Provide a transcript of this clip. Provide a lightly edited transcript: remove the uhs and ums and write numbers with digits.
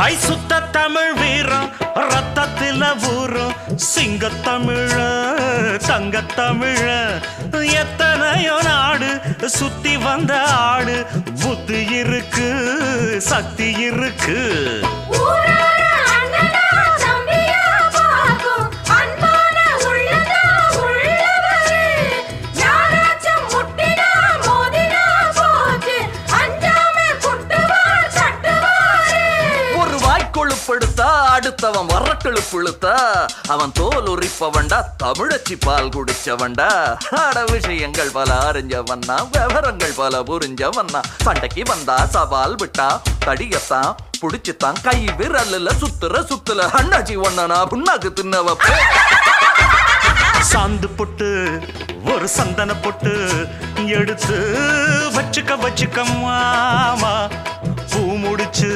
ஐ சுத்த தமிழ் வீரம் ரத்தத்தில ஊரும் சிங்கத்தமிழ தங்கத்தமிழ எத்தனையோ நாடு சுத்தி வந்த ஆடு புத்தி இருக்கு சக்தி இருக்கு அடுத்தவன் வரட்டெழு புழுத்தா அவன் தோல் உரிப்பவன்டா தமிழச்சி பால் குடிச்சவன்டா அட விஷயங்கள் பல அறிஞ்சவன்னா விவரங்கள் பல புரிஞ்சவன்னா சண்டைக்கு வந்தா சவால் விட்டா தடியத்தான் புடிச்சுத்தான் கை விரல்ல சுத்துல அண்ணாச்சி ஒண்ணனா புண்ணாக்கு தின்னவப்ப சாந்து பொட்டு ஒரு சந்தன பொட்டு எடுத்து வச்சுக்க மாமா பூ முடிச்சு